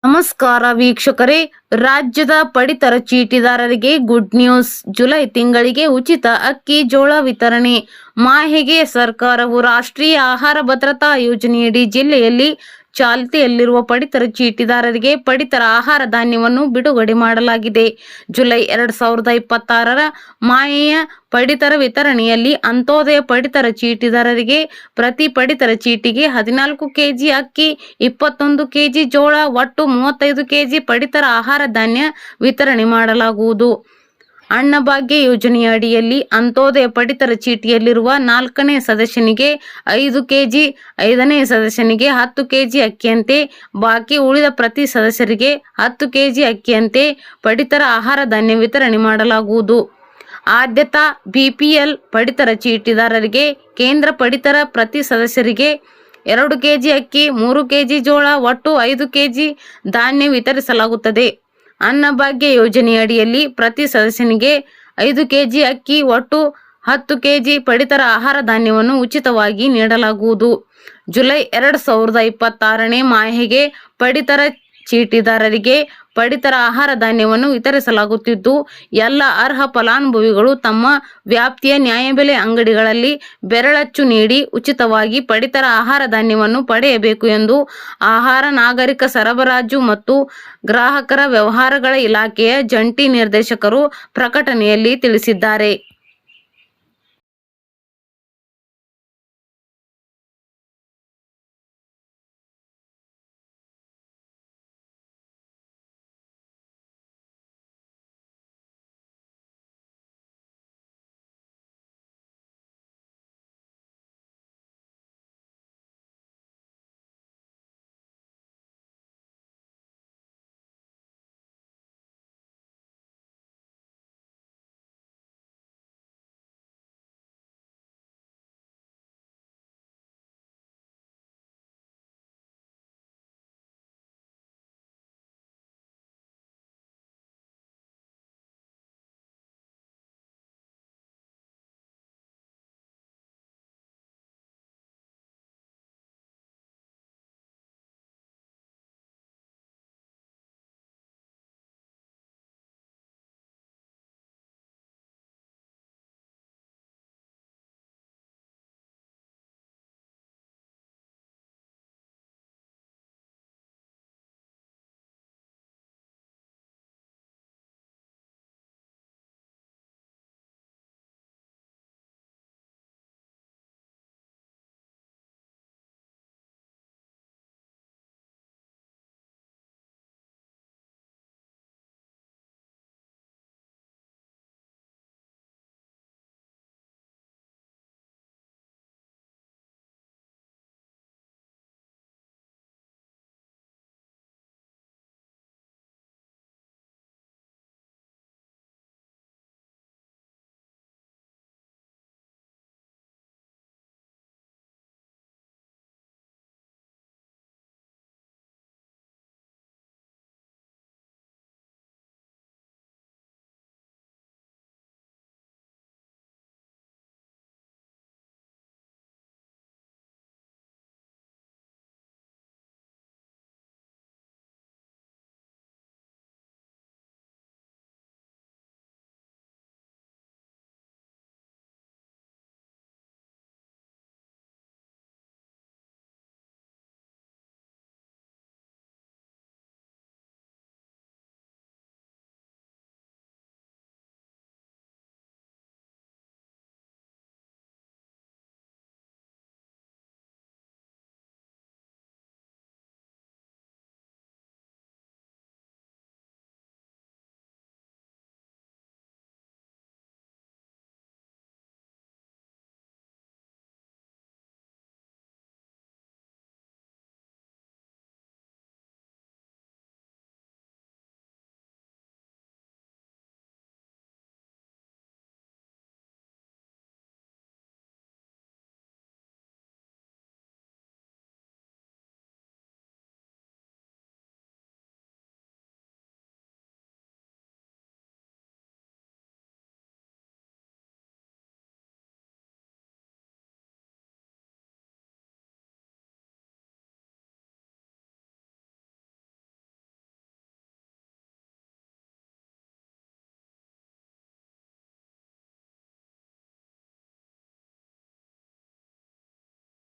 ನಮಸ್ಕಾರ ವೀಕ್ಷಕರೇ, ರಾಜ್ಯದ ಪಡಿತರ ಚೀಟಿದಾರರಿಗೆ ಗುಡ್ ನ್ಯೂಸ್. ಜುಲೈ ತಿಂಗಳಿಗೆ ಉಚಿತ ಅಕ್ಕಿ ಜೋಳ ವಿತರಣೆ. ಮಾಹೆಗೆ ಸರ್ಕಾರವು ರಾಷ್ಟ್ರೀಯ ಆಹಾರ ಭದ್ರತಾ ಯೋಜನೆಯಡಿ ಜಿಲ್ಲೆಯಲ್ಲಿ ಚಾಲ್ತಿಯಲ್ಲಿರುವ ಪಡಿತರ ಚೀಟಿದಾರರಿಗೆ ಪಡಿತರ ಆಹಾರ ಧಾನ್ಯವನ್ನು ಬಿಡುಗಡೆ ಮಾಡಲಾಗಿದೆ. ಜುಲೈ 2026ರ ಮಾಹೆಯ ಪಡಿತರ ವಿತರಣೆಯಲ್ಲಿ ಅಂತ್ಯೋದಯ ಪಡಿತರ ಚೀಟಿದಾರರಿಗೆ ಪ್ರತಿ ಪಡಿತರ ಚೀಟಿಗೆ 14 ಕೆಜಿ ಅಕ್ಕಿ, 21 ಕೆಜಿ ಜೋಳ, ಒಟ್ಟು 35 ಕೆಜಿ ಪಡಿತರ ಆಹಾರ ಧಾನ್ಯ ವಿತರಣೆ ಮಾಡಲಾಗುವುದು. ಅನ್ನಭಾಗ್ಯ ಯೋಜನೆಯ ಅಡಿಯಲ್ಲಿ ಅಂತ್ಯೋದಯ ಪಡಿತರ ಚೀಟಿಯಲ್ಲಿರುವ 4ನೇ ಸದಸ್ಯನಿಗೆ 5 ಕೆಜಿ, 5ನೇ ಸದಸ್ಯನಿಗೆ 10 ಕೆಜಿ ಅಕ್ಕಿಯಂತೆ, ಬಾಕಿ ಉಳಿದ ಪ್ರತಿ ಸದಸ್ಯರಿಗೆ 10 ಕೆಜಿ ಅಕ್ಕಿಯಂತೆ ಪಡಿತರ ಆಹಾರ ಧಾನ್ಯ ವಿತರಣೆ ಮಾಡಲಾಗುವುದು. ಆದ್ಯತಾ ಬಿಪಿಎಲ್ ಪಡಿತರ ಚೀಟಿದಾರರಿಗೆ ಕೇಂದ್ರ ಪಡಿತರ ಪ್ರತಿ ಸದಸ್ಯರಿಗೆ 2 ಕೆಜಿ ಅಕ್ಕಿ, 3 ಕೆಜಿ ಜೋಳ, ಒಟ್ಟು 5 ಕೆಜಿ ಧಾನ್ಯ ವಿತರಿಸಲಾಗುತ್ತದೆ. ಅನ್ನಭಾಗ್ಯ ಯೋಜನೆಯ ಅಡಿಯಲ್ಲಿ ಪ್ರತಿ ಸದಸ್ಯನಿಗೆ 5 ಕೆಜಿ ಅಕ್ಕಿ, ಒಟ್ಟು 10 ಕೆಜಿ ಪಡಿತರ ಆಹಾರ ಧಾನ್ಯವನ್ನು ಉಚಿತವಾಗಿ ನೀಡಲಾಗುವುದು. ಜುಲೈ 2026ನೇ ಮಾಹೆಗೆ ಪಡಿತರ ಚೀಟಿದಾರರಿಗೆ ಪಡಿತರ ಆಹಾರ ಧಾನ್ಯವನ್ನು ವಿತರಿಸಲಾಗುತ್ತಿದ್ದು, ಎಲ್ಲ ಅರ್ಹ ಫಲಾನುಭವಿಗಳು ತಮ್ಮ ವ್ಯಾಪ್ತಿಯ ನ್ಯಾಯಬೆಲೆ ಅಂಗಡಿಗಳಲ್ಲಿ ಬೆರಳಚ್ಚು ನೀಡಿ ಉಚಿತವಾಗಿ ಪಡಿತರ ಆಹಾರ ಧಾನ್ಯವನ್ನು ಪಡೆಯಬೇಕು ಎಂದು ಆಹಾರ, ನಾಗರಿಕ ಸರಬರಾಜು ಮತ್ತು ಗ್ರಾಹಕರ ವ್ಯವಹಾರಗಳ ಇಲಾಖೆಯ ಜಂಟಿ ನಿರ್ದೇಶಕರು ಪ್ರಕಟಣೆಯಲ್ಲಿ ತಿಳಿಸಿದ್ದಾರೆ.